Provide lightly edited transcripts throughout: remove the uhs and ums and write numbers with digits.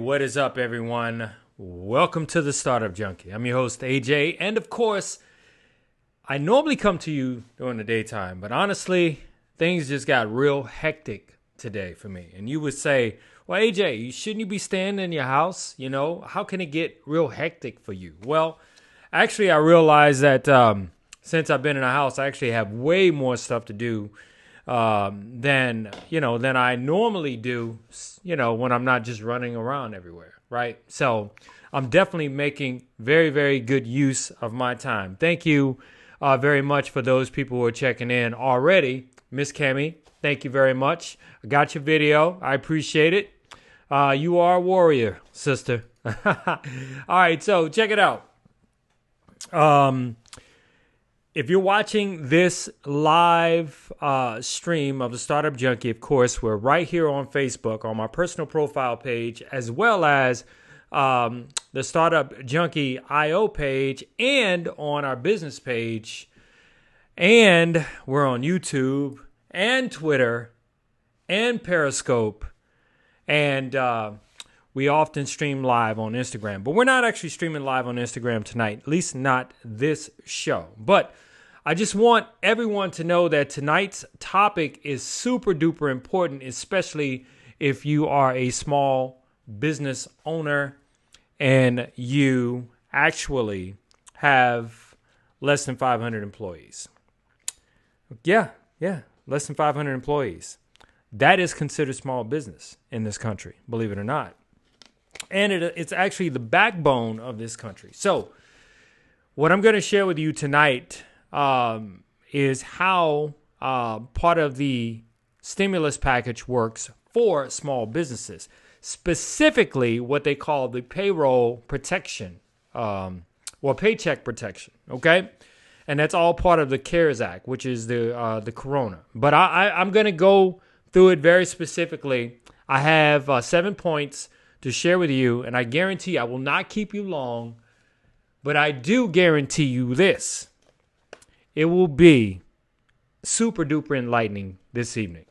What is up, everyone? Welcome to the Startup Junkie. I'm your host, AJ, and of course, I normally come to you during the daytime, but honestly, things just got real hectic today for me. And you would say, well, AJ, shouldn't you be staying in your house? You know, how can it get real hectic for you? Well, actually, I realized that since I've been in the house, I actually have way more stuff to do than I normally do, when I'm not just running around everywhere, right? So I'm definitely making very, very good use of my time. Thank you very much for those people who are checking in already. Miss Kemi, thank you very much. I got your video. I appreciate it. You are a warrior, sister. All right, so check it out. If you're watching this live stream of the Startup Junkie, of course, we're right here on Facebook on my personal profile page, as well as the Startup Junkie IO page and on our business page. And we're on YouTube and Twitter and Periscope. And we often stream live on Instagram. But we're not actually streaming live on Instagram tonight, at least not this show. But I just want everyone to know that tonight's topic is super duper important, especially if you are a small business owner and you actually have less than 500 employees. Yeah, less than 500 employees. That is considered small business in this country, believe it or not. And it's actually the backbone of this country. So what I'm going to share with you tonight is how part of the stimulus package works for small businesses, specifically what they call the payroll protection, paycheck protection, okay? And that's all part of the CARES Act, which is the Corona. But I'm going to go through it very specifically. I have 7 points to share with you, and I guarantee I will not keep you long, but I do guarantee you this. It will be super duper enlightening this evening.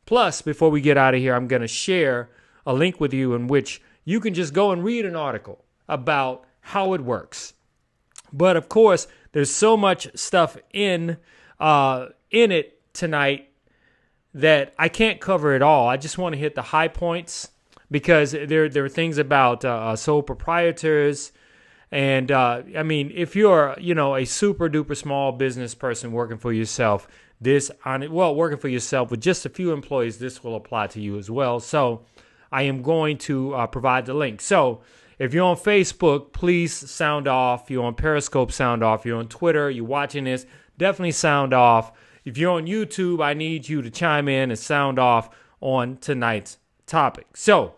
Plus, before we get out of here, I'm going to share a link with you in which you can just go and read an article about how it works. But of course, there's so much stuff in it tonight that I can't cover it all. I just want to hit the high points because there are things about sole proprietors. And if you're, a super duper small business person working for yourself, working for yourself with just a few employees, this will apply to you as well. So I am going to provide the link. So if you're on Facebook, please sound off. If you're on Periscope, sound off. If you're on Twitter, you're watching this, definitely sound off. If you're on YouTube, I need you to chime in and sound off on tonight's topic. So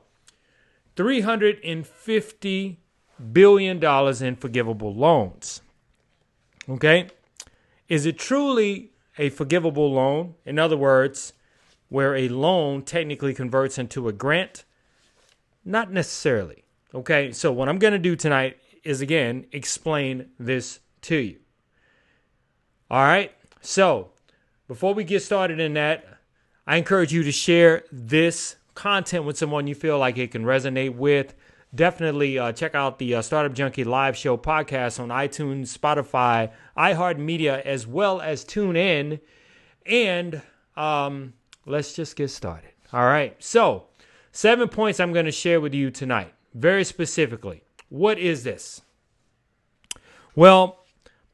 $350 billion in forgivable loans. Okay? Is it truly a forgivable loan? In other words, where a loan technically converts into a grant? Not necessarily. Okay? So what I'm going to do tonight is, again, explain this to you. All right? So before we get started in that, I encourage you to share this content with someone you feel like it can resonate with. Definitely check out the Startup Junkie Live Show podcast on iTunes, Spotify, iHeart Media, as well as TuneIn. And let's just get started. All right. So 7 points I'm going to share with you tonight. Very specifically, what is this? Well,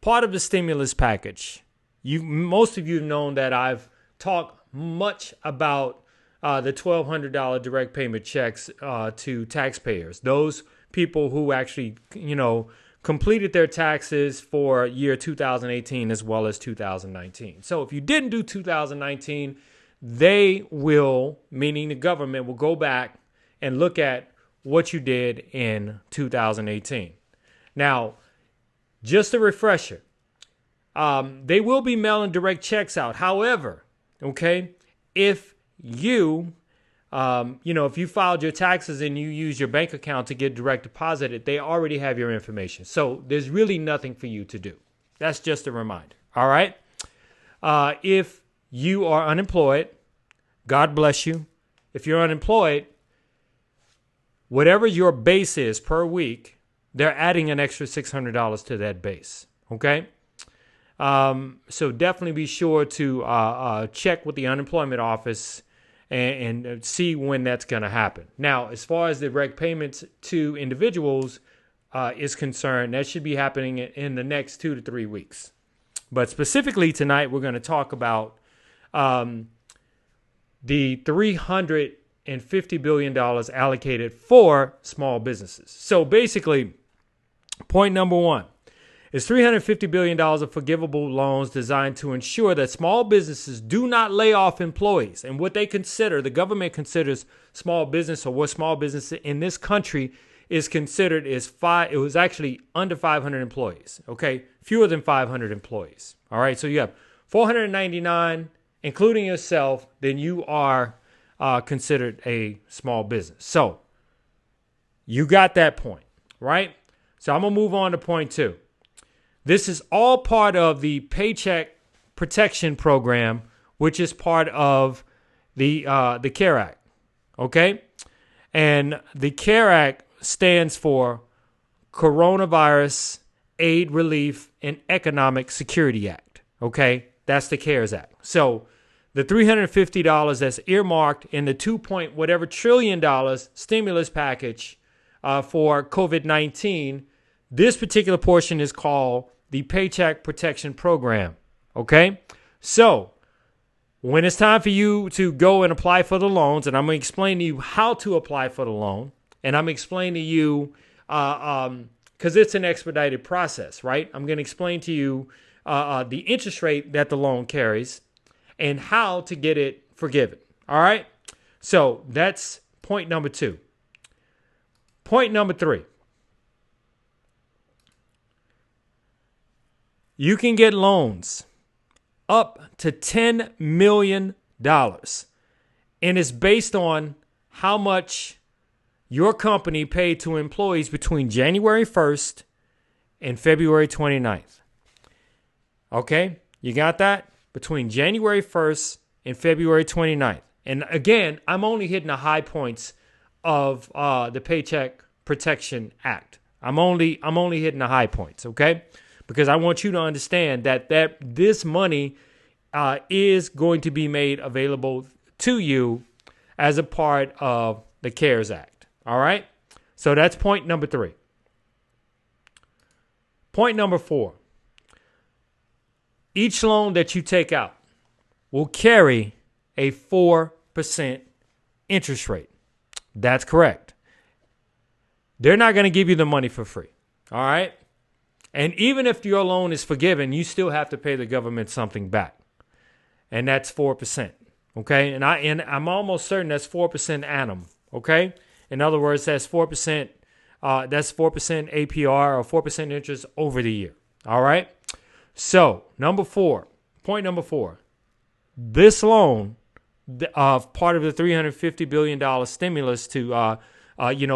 part of the stimulus package. Most of you have known that I've talked much about the $1,200 direct payment checks to taxpayers. Those people who actually, completed their taxes for year 2018 as well as 2019. So if you didn't do 2019, they will, meaning the government, will go back and look at what you did in 2018. Now, just a refresher, they will be mailing direct checks out. However, okay, if you, if you filed your taxes and you use your bank account to get direct deposited, they already have your information. So there's really nothing for you to do. That's just a reminder. All right. If you are unemployed, God bless you. If you're unemployed, whatever your base is per week, they're adding an extra $600 to that base. Okay. So definitely be sure to check with the unemployment office and see when that's going to happen. Now, as far as the direct payments to individuals is concerned, that should be happening in the next 2 to 3 weeks. But specifically tonight, we're going to talk about the $350 billion allocated for small businesses. So basically, point number one is $350 billion of forgivable loans designed to ensure that small businesses do not lay off employees. And what the government considers small business, or what small business in this country is considered, it was actually under 500 employees. Okay. Fewer than 500 employees. All right. So you have 499, including yourself, then you are considered a small business. So you got that point, right? So I'm going to move on to point two. This is all part of the Paycheck Protection Program, which is part of the CARE Act, okay? And the CARE Act stands for Coronavirus Aid, Relief, and Economic Security Act, okay? That's the CARES Act. So the $350 that's earmarked in the $2 trillion stimulus package for COVID-19, this particular portion is called the Paycheck Protection Program. Okay. So when it's time for you to go and apply for the loans, and I'm going to explain to you how to apply for the loan, and I'm going to explain to you, because it's an expedited process, right? I'm going to explain to you the interest rate that the loan carries and how to get it forgiven. All right. So that's point number two. Point number three. You can get loans up to $10 million. And it's based on how much your company paid to employees between January 1st and February 29th. Okay? You got that? Between January 1st and February 29th. And again, I'm only hitting the high points of the Paycheck Protection Act. I'm only hitting the high points, okay? Because I want you to understand that this money is going to be made available to you as a part of the CARES Act. All right? So that's point number three. Point number four. Each loan that you take out will carry a 4% interest rate. That's correct. They're not going to give you the money for free. All right? And even if your loan is forgiven, you still have to pay the government something back. And that's 4%. Okay? And I'm almost certain that's 4% annum. Okay? In other words, that's 4%. That's 4% APR, or 4% interest over the year. All right? So, point number four. This loan, part of the $350 billion stimulus to,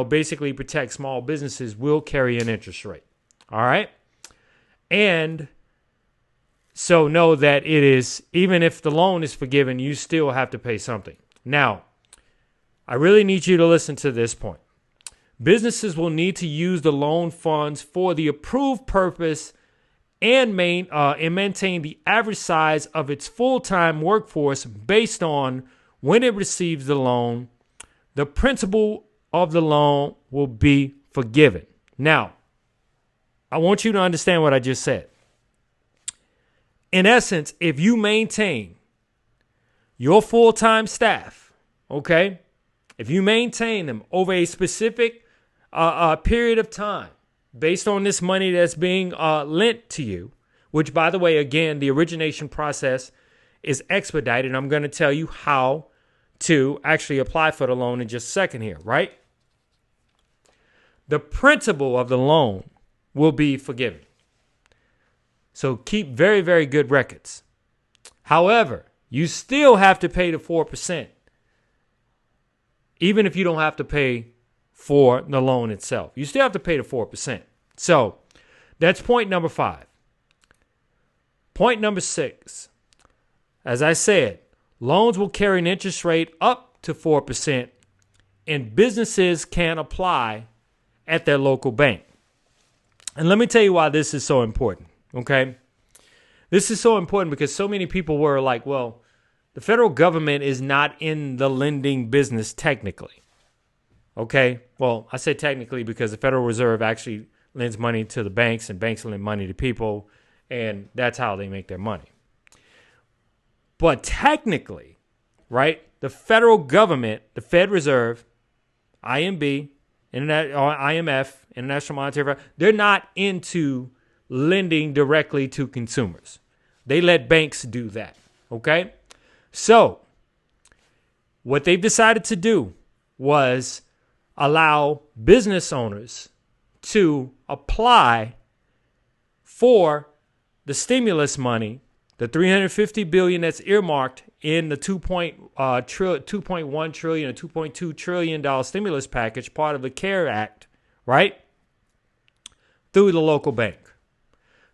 basically protect small businesses, will carry an interest rate. All right? And so know that it is, even if the loan is forgiven, you still have to pay something. Now, I really need you to listen to this point. Businesses will need to use the loan funds for the approved purpose and maintain the average size of its full-time workforce based on when it receives the loan. The principal of the loan will be forgiven. Now, I want you to understand what I just said. In essence, if you maintain your full-time staff, okay, if you maintain them over a specific period of time based on this money that's being lent to you, which, by the way, again, the origination process is expedited. I'm going to tell you how to actually apply for the loan in just a second here, right? The principal of the loan will be forgiven. So keep very, very good records. However, you still have to pay the 4%, even if you don't have to pay for the loan itself. You still have to pay the 4%. So that's point number 5. Point number 6. As I said, loans will carry an interest rate up to 4%, and businesses can apply at their local bank. And let me tell you why this is so important, okay? This is so important because so many people were like, well, the federal government is not in the lending business technically, okay? Well, I say technically because the Federal Reserve actually lends money to the banks and banks lend money to people, and that's how they make their money. But technically, right, the federal government, the Fed Reserve, IMB, IMF, International Monetary Fund, they're not into lending directly to consumers. They let banks do that, okay? So what they've decided to do was allow business owners to apply for the stimulus money, the $350 billion that's earmarked in the $2.1 trillion or $2.2 trillion stimulus package, part of the CARE Act, right? Through the local bank.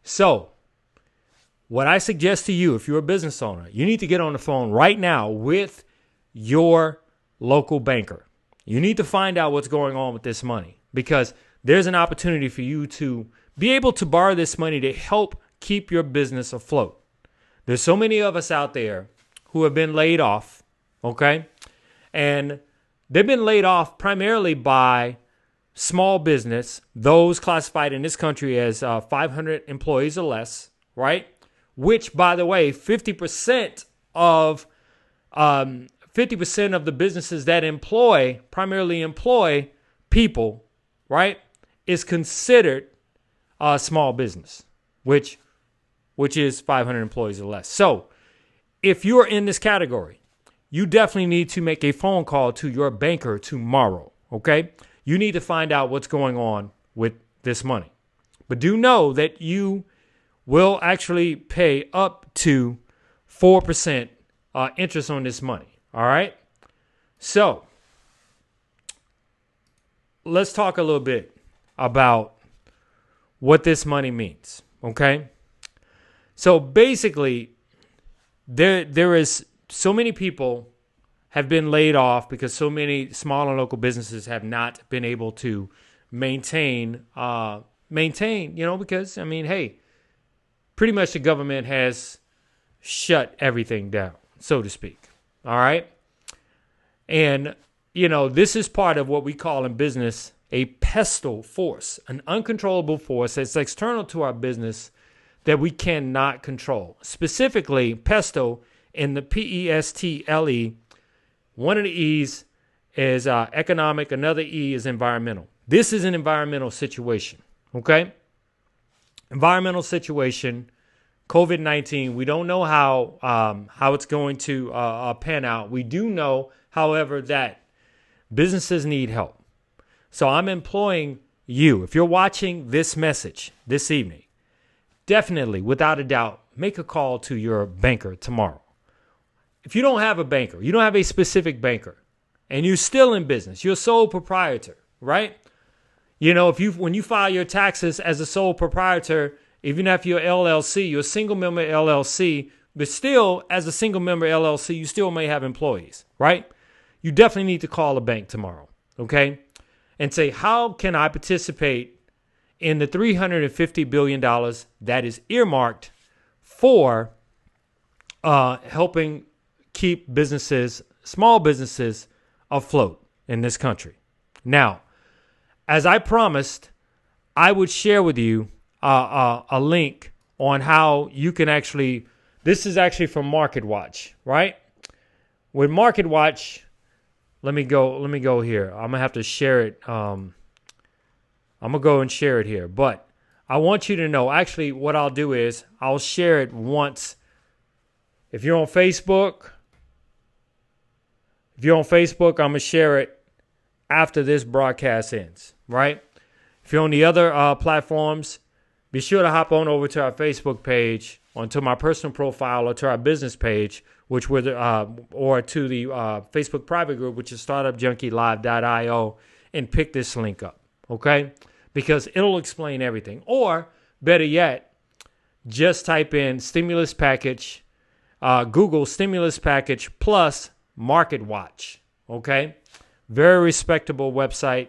So what I suggest to you, if you're a business owner, you need to get on the phone right now with your local banker. You need to find out what's going on with this money, because there's an opportunity for you to be able to borrow this money to help keep your business afloat. There's so many of us out there who have been laid off, okay? And they've been laid off primarily by small business, those classified in this country as 500 employees or less, right? Which, by the way, 50% of the businesses that primarily employ people, right, is considered a small business, which is 500 employees or less. So if you're in this category, you definitely need to make a phone call to your banker tomorrow, okay? You need to find out what's going on with this money. But do know that you will actually pay up to 4% interest on this money, all right? So let's talk a little bit about what this money means, okay? So basically, there is so many people have been laid off because so many small and local businesses have not been able to maintain, because, I mean, hey, pretty much the government has shut everything down, so to speak, all right? And, this is part of what we call in business a pestle force, an uncontrollable force that's external to our business that we cannot control. Specifically, pesto in the PESTLE, one of the E's is economic, another E is environmental. This is an environmental situation, okay? Environmental situation, COVID-19, we don't know how it's going to pan out. We do know, however, that businesses need help. So I'm employing you. If you're watching this message this evening, definitely, without a doubt, make a call to your banker tomorrow. If you don't have a banker, you don't have a specific banker, and you're still in business, you're a sole proprietor, right? When you file your taxes as a sole proprietor, even if you're LLC, you're a single member LLC, but still, as a single member LLC, you still may have employees, right? You definitely need to call a bank tomorrow, okay? And say, how can I participate in the $350 billion that is earmarked for helping keep businesses, small businesses, afloat in this country? Now, as I promised, I would share with you a link on how you can actually, this is actually from MarketWatch, right? With MarketWatch, let me go here. I'm gonna have to share it. I'm gonna go and share it here, but I want you to know, actually, what I'll do is I'll share it once. If you're on Facebook, I'm gonna share it after this broadcast ends, right? If you're on the other platforms, be sure to hop on over to our Facebook page, onto my personal profile, or to our business page, or to the Facebook private group, which is StartupJunkieLive.io, and pick this link up, okay? Because it'll explain everything. Or, better yet, just type in stimulus package, Google stimulus package plus MarketWatch, okay? Very respectable website.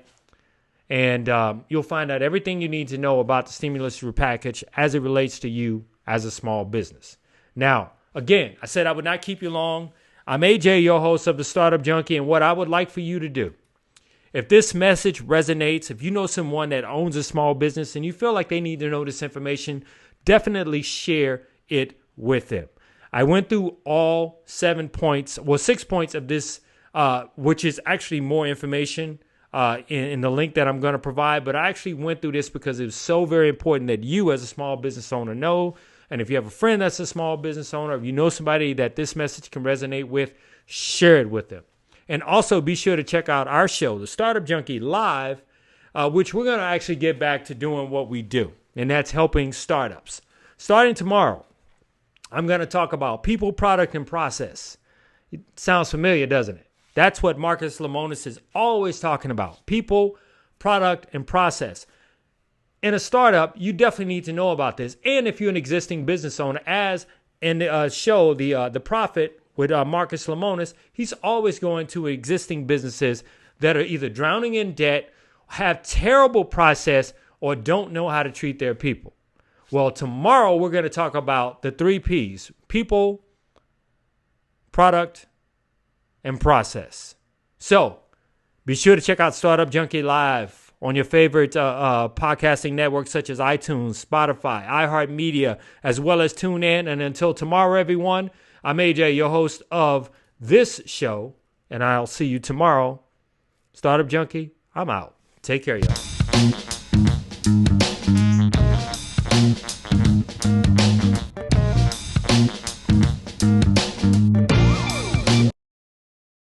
And you'll find out everything you need to know about the stimulus package as it relates to you as a small business. Now, again, I said I would not keep you long. I'm AJ, your host of the Startup Junkie, and what I would like for you to do, if this message resonates, if you know someone that owns a small business and you feel like they need to know this information, definitely share it with them. I went through all 6 points of this, which is actually more information in the link that I'm going to provide. But I actually went through this because it was so very important that you as a small business owner know. And if you have a friend that's a small business owner, if you know somebody that this message can resonate with, share it with them. And also be sure to check out our show, the Startup Junkie Live, which we're going to actually get back to doing what we do. And that's helping startups. Starting tomorrow, I'm going to talk about people, product, and process. It sounds familiar, doesn't it? That's what Marcus Lemonis is always talking about. People, product, and process. In a startup, you definitely need to know about this. And if you're an existing business owner, as in the show, The Profit with Marcus Lemonis, he's always going to existing businesses that are either drowning in debt, have terrible process, or don't know how to treat their people. Well, tomorrow we're going to talk about the 3 Ps: people, product, and process. So be sure to check out Startup Junkie Live on your favorite podcasting networks such as iTunes, Spotify, iHeart Media, as well as TuneIn. And until tomorrow, everyone, I'm AJ, your host of this show, and I'll see you tomorrow. Startup Junkie, I'm out. Take care, y'all.